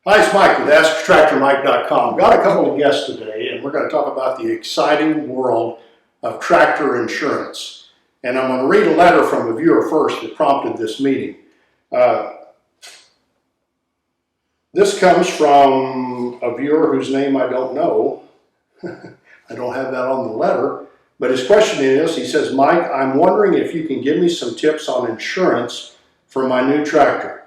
Hi, it's Mike with AskTractorMike.com. Got a couple of guests today, and we're going to talk about the exciting world of tractor insurance. And I'm going to read a letter from a viewer first that prompted this meeting. This comes from a viewer whose name I don't know. I don't have that on the letter. But his question is, he says, Mike, I'm wondering if you can give me some tips on insurance for my new tractor.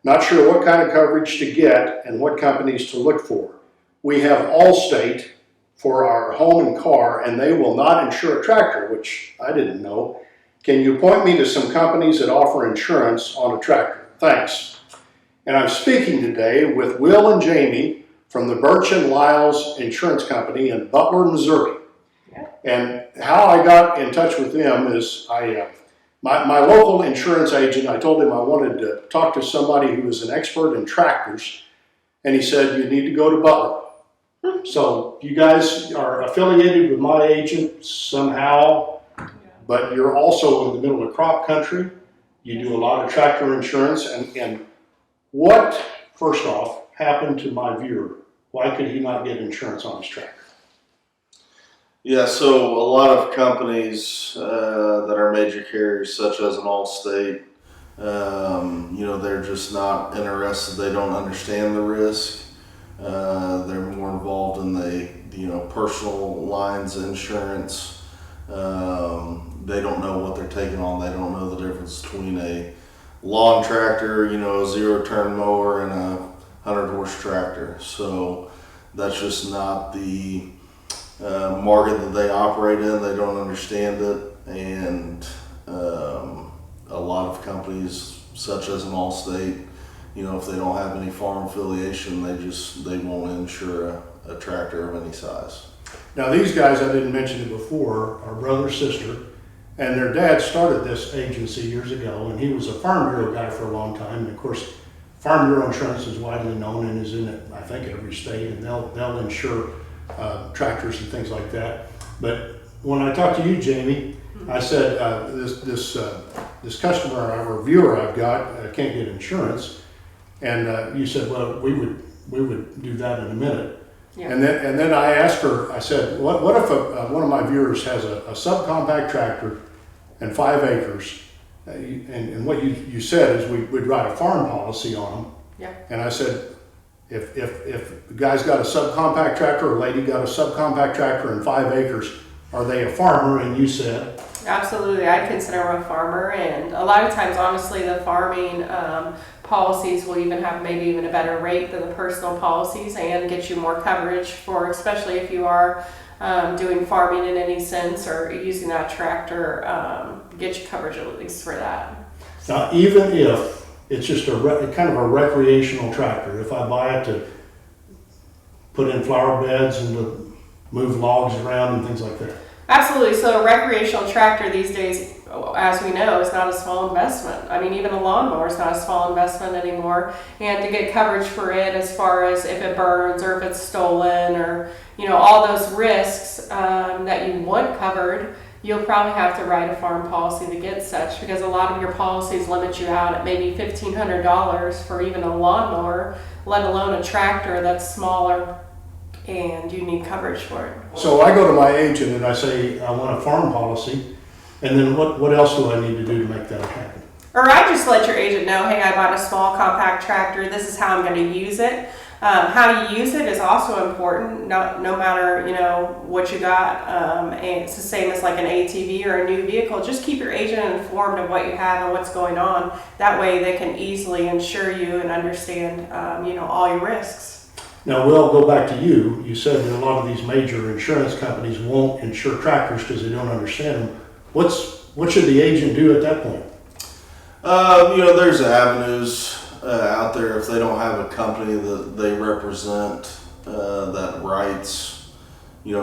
Not sure what kind of coverage to get and what companies to look for. We have Allstate for our home and car, and they will not insure a tractor, which I didn't know. Can you point me to some companies that offer insurance on a tractor? Thanks. And I'm speaking today with Will and Jamie from the Birch and Lyles Insurance Company in Butler, Missouri. Yeah. And how I got in touch with them is my local insurance agent, I told him I wanted to talk to somebody who was an expert in tractors, and he said, you need to go to Butler. So you guys are affiliated with my agent somehow, but you're also in the middle of crop country. You do a lot of tractor insurance, and what, first off, happened to my viewer? Why could he not get insurance on his tractor? Yeah, so a lot of companies that are major carriers, such as an Allstate, they're just not interested. They don't understand the risk. They're more involved in the personal lines insurance. They don't know what they're taking on. They don't know the difference between a lawn tractor, a zero-turn mower, and a 100-horse tractor. So that's just not the market that they operate in. They don't understand it, and a lot of companies such as an Allstate, if they don't have any farm affiliation, they won't insure a tractor of any size. Now these guys, I didn't mention it before, are brother sister, and their dad started this agency years ago, and he was a Farm Bureau guy for a long time. And of course, Farm Bureau insurance is widely known and is in it, I think, every state, and they'll insure tractors and things like that. But when I talked to you, Jamie, I said this customer or viewer I've got can't get insurance, and you said, well, we would do that in a minute. Yeah. And then I asked her, I said, what if one of my viewers has a subcompact tractor and 5 acres, and what you said is we'd write a farm policy on them. Yeah. And I said, if the guy's got a subcompact tractor or lady got a subcompact tractor and 5 acres, are they a farmer? And you said, absolutely. I consider them a farmer, and a lot of times, honestly, the farming policies will even have maybe even a better rate than the personal policies and get you more coverage for, especially if you are doing farming in any sense or using that tractor, get you coverage at least for that. Now, even if it's just kind of a recreational tractor, if I buy it to put in flower beds and to move logs around and things like that. Absolutely. So a recreational tractor these days, as we know, is not a small investment. I mean, even a lawnmower is not a small investment anymore. And to get coverage for it, as far as if it burns or if it's stolen or, all those risks that you want covered, you'll probably have to write a farm policy to get such, because a lot of your policies limit you out at maybe $1,500 for even a lawnmower, let alone a tractor that's smaller, and you need coverage for it. So I go to my agent and I say, I want a farm policy, and then what else do I need to do to make that happen? Or I just let your agent know, hey, I bought a small compact tractor, this is how I'm going to use it. How you use it is also important, no matter what you got. And it's the same as like an ATV or a new vehicle. Just keep your agent informed of what you have and what's going on. That way they can easily insure you and understand all your risks. Now, Will, go back to you. You said that a lot of these major insurance companies won't insure tractors because they don't understand them. What should the agent do at that point? There's avenues out there. If they don't have a company that they represent that writes,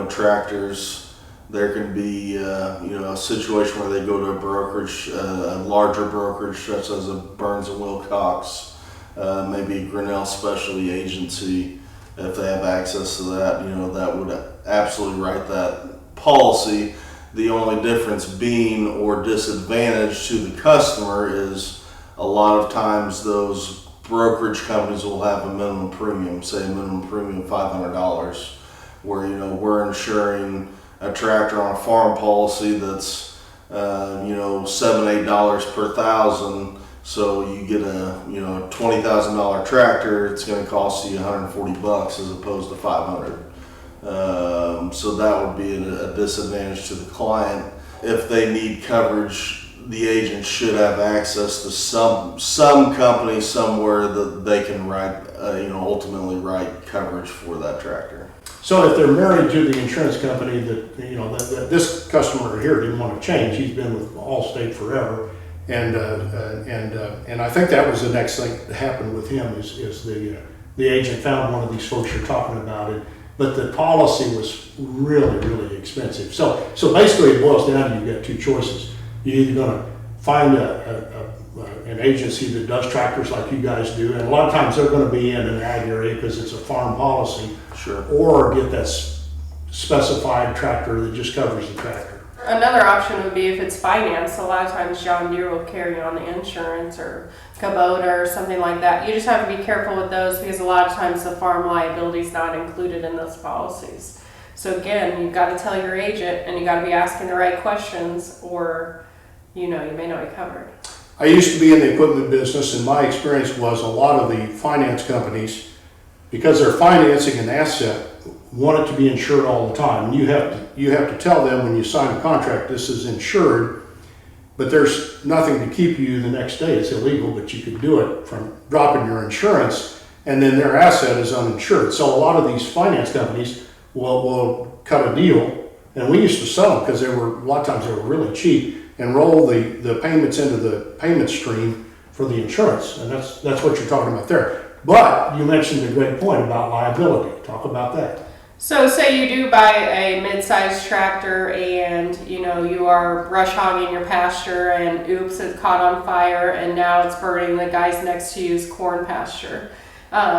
tractors, there can be, a situation where they go to a brokerage, a larger brokerage such as a Burns and Wilcox, maybe a Grinnell Specialty Agency. If they have access to that, that would absolutely write that policy. The only difference being or disadvantage to the customer is a lot of times those brokerage companies will have a minimum premium, say a minimum premium of $500, where we're insuring a tractor on a farm policy that's $7-8 per thousand. So you get a $20,000 tractor, it's going to cost you $140 as opposed to $500. So that would be a disadvantage to the client. If they need coverage, the agent should have access to some company somewhere that they can write, ultimately write coverage for that tractor. So if they're married to the insurance company that this customer here didn't want to change, he's been with Allstate forever, and I think that was the next thing that happened with him is the agent found one of these folks you're talking about, but the policy was really, really expensive. So basically it boils down to you've got two choices. You're either going to find an agency that does tractors like you guys do, and a lot of times they're going to be in an ag area because it's a farm policy, Sure. or get that specified tractor that just covers the tractor. Another option would be if it's financed. A lot of times John Deere will carry on the insurance, or Kubota or something like that. You just have to be careful with those because a lot of times the farm liability is not included in those policies. So again, you've got to tell your agent, and you got to be asking the right questions, or you may not be covered. I used to be in the equipment business, and my experience was a lot of the finance companies, because they're financing an asset, want it to be insured all the time. You have to tell them when you sign a contract, this is insured, but there's nothing to keep you the next day. It's illegal, but you could do it from dropping your insurance, and then their asset is uninsured. So a lot of these finance companies will cut a deal, and we used to sell them because a lot of times they were really cheap, and roll the payments into the payment stream for the insurance, and that's what you're talking about there. But you mentioned a great point about liability. Talk about that. So say you do buy a mid-sized tractor and you are brush hogging your pasture and oops, it's caught on fire and now it's burning the guys next to you's corn pasture.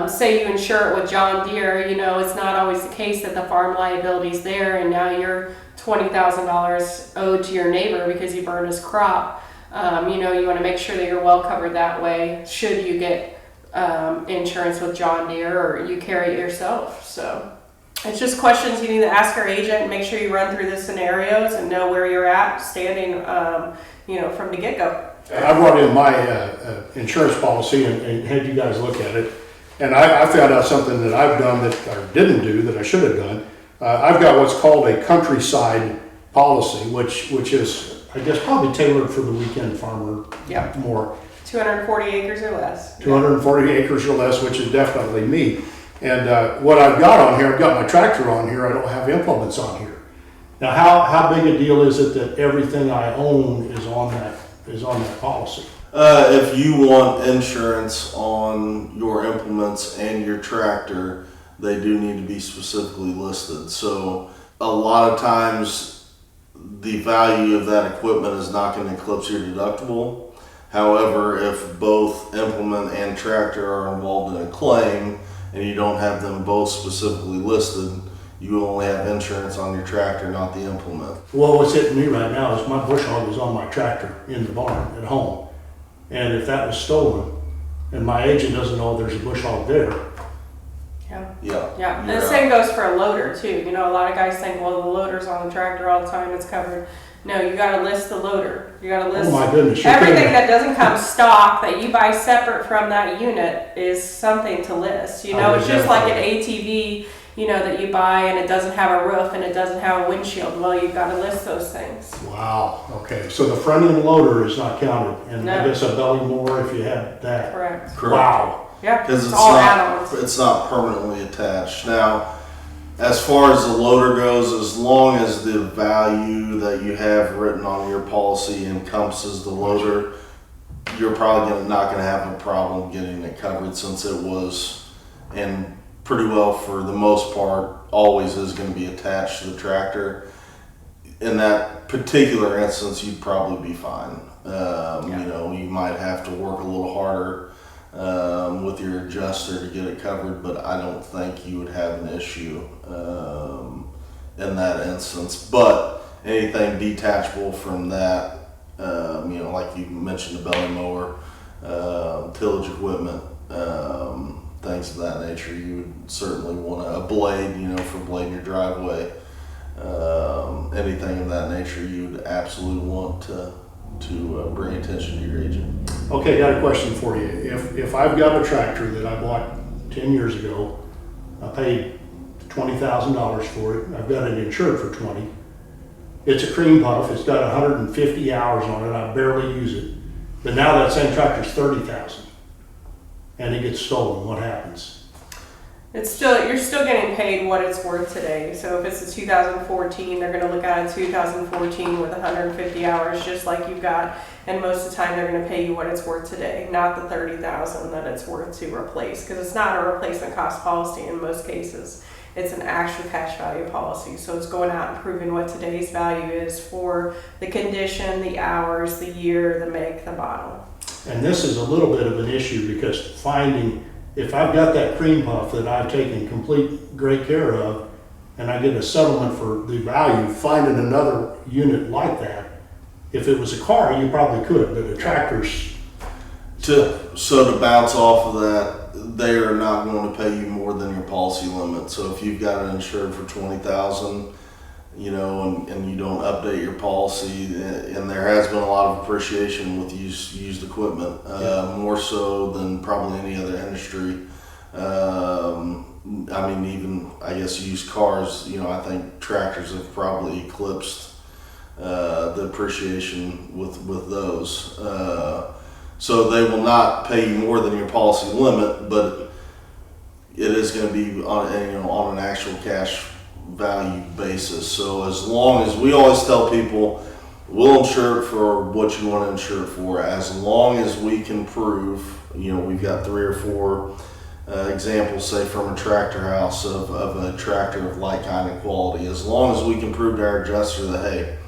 Say you insure it with John Deere, it's not always the case that the farm liability is there and now you're $20,000 owed to your neighbor because you burned his crop. You want to make sure that you're well covered that way should you get insurance with John Deere or you carry it yourself. So it's just questions you need to ask our agent. Make sure you run through the scenarios and know where you're at standing, from the get-go. I brought in my insurance policy and had you guys look at it, and I found out something that I've done that I didn't do that I should have done. I've got what's called a countryside policy, which is, I guess, probably tailored for the weekend farmer. Yep. More. 240 acres or less. 240 acres or less, which is definitely me. And what I've got on here, I've got my tractor on here. I don't have implements on here. Now, how big a deal is it that everything I own is on that policy? If you want insurance on your implements and your tractor, they do need to be specifically listed. So a lot of times the value of that equipment is not going to eclipse your deductible. However, if both implement and tractor are involved in a claim and you don't have them both specifically listed, you only have insurance on your tractor, not the implement. Well, what's hitting me right now is my bush hog is on my tractor in the barn at home. And if that was stolen and my agent doesn't know there's a bush hog there. Yeah. And the same goes for a loader too. A lot of guys think, well, the loader's on the tractor all the time, it's covered. No, you got to list the loader. You got to list everything that doesn't come stock that you buy separate from that unit is something to list. It's just like an ATV, that you buy and it doesn't have a roof and it doesn't have a windshield. Well, you've got to list those things. Wow. Okay. So the front end loader is not counted, and No. I guess a belly mower if you have that. Correct. Wow. Yeah. Because all add-ons. it's not permanently attached. Now, as far as the loader goes, as long as the value that you have written on your policy encompasses the loader, you're probably not going to have a problem getting it covered, since it was, and pretty well for the most part, always is going to be attached to the tractor. In that particular instance, you'd probably be fine. You might have to work a little harder with your adjuster to get it covered, but I don't think you would have an issue in that instance. But anything detachable from that, like you mentioned, the belly mower, tillage equipment, things of that nature. You would certainly want a blade, for blading your driveway. Anything of that nature, you would absolutely want to bring attention to your agent. Okay, got a question for you. If I've got a tractor that I bought 10 years ago, I paid $20,000 for it, I've got it insured for 20. It's a cream puff, it's got 150 hours on it, I barely use it. But now that same tractor's 30,000 and it gets stolen, what happens? You're still getting paid what it's worth today. So if it's a 2014, they're going to look at a 2014 with 150 hours, just like you've got. And most of the time, they're going to pay you what it's worth today, not the 30,000 that it's worth to replace, because it's not a replacement cost policy in most cases. It's an actual cash value policy. So it's going out and proving what today's value is for the condition, the hours, the year, the make, the model. And this is a little bit of an issue because if I've got that cream puff that I've taken complete great care of and I get a settlement for the value, finding another unit like that, if it was a car, you probably could, but a tractor's... So to bounce off of that, they are not going to pay you more than your policy limit. So if you've got it insured for $20,000, and you don't update your policy, and there has been a lot of appreciation with used equipment, more so than probably any other industry. Even I guess used cars, I think tractors have probably eclipsed the appreciation with those. So they will not pay you more than your policy limit, but it is going to be on an actual cash value basis. So as long as we always tell people, we'll insure it for what you want to insure it for, as long as we can prove, we've got 3 or 4 examples, say from a tractor house of a tractor of like kind and quality. As long as we can prove to our adjuster that, hey,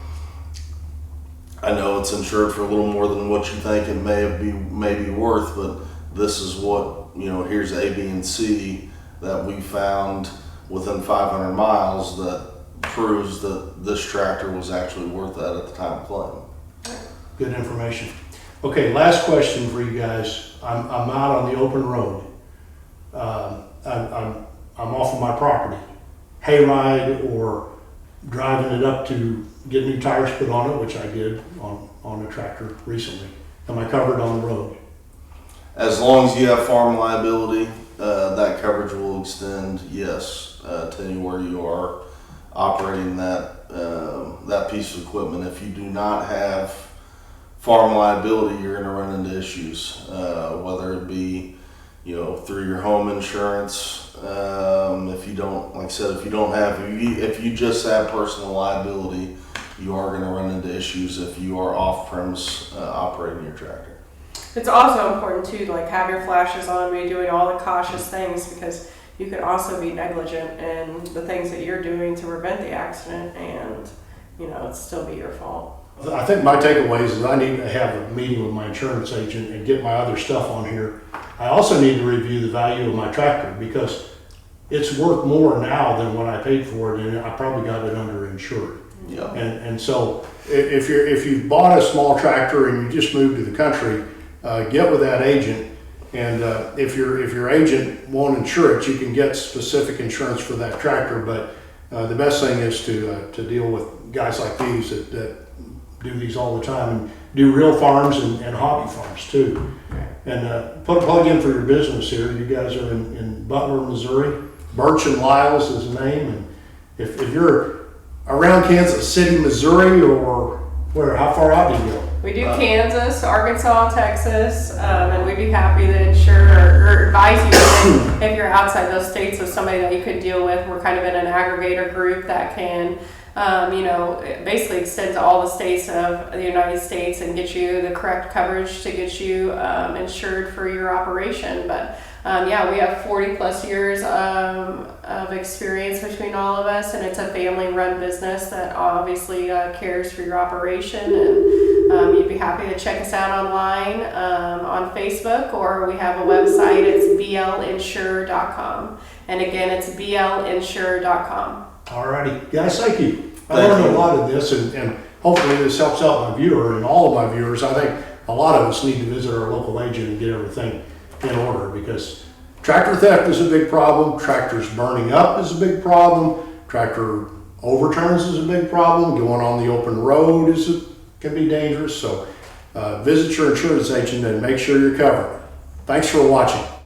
I know it's insured for a little more than what you think it may be worth, but this is what, here's A, B, and C that we found within 500 miles that proves that this tractor was actually worth that at the time of claim. Good information. Okay, last question for you guys. I'm out on the open road. I'm off of my property. Hayride or driving it up to get new tires put on it, which I did on a tractor recently. Am I covered on the road? As long as you have farm liability, that coverage will extend, yes, to anywhere you are operating that piece of equipment. If you do not have farm liability, you're going to run into issues, whether it be through your home insurance. If you don't, like I said, if you just have personal liability, you are going to run into issues if you are off-premise operating your tractor. It's also important too to have your flashes on, be doing all the cautious things, because you could also be negligent in the things that you're doing to prevent the accident, and it'd still be your fault. I think my takeaways is I need to have a meeting with my insurance agent and get my other stuff on here. I also need to review the value of my tractor because it's worth more now than what I paid for it, and I probably got it underinsured. Yeah. And so if you've bought a small tractor and you just moved to the country, get with that agent, and if your agent won't insure it, you can get specific insurance for that tractor. But the best thing is to deal with guys like these that do these all the time and do real farms and hobby farms too. And put a plug in for your business here. You guys are in Butler, Missouri. Birch and Lyles is the name. And if you're around Kansas City, Missouri, or where, how far out do you go? We do Kansas, Arkansas, Texas, and we'd be happy to insure or advise you if you're outside those states of somebody that you could deal with. We're kind of in an aggregator group that can, it basically extend to all the states of the United States and get you the correct coverage to get you insured for your operation. But we have 40 plus years of experience between all of us, and it's a family run business that obviously cares for your operation. And you'd be happy to check us out online on Facebook, or we have a website. It's blinsure.com, and again, it's blinsure.com. Alrighty, guys, thank you. I learned a lot of this, and hopefully this helps out my viewer and all of my viewers. I think a lot of us need to visit our local agent and get everything in order, because tractor theft is a big problem, tractors burning up is a big problem, tractor overturns is a big problem, going on the open road can be dangerous. So visit your insurance agent and make sure you're covered. Thanks for watching.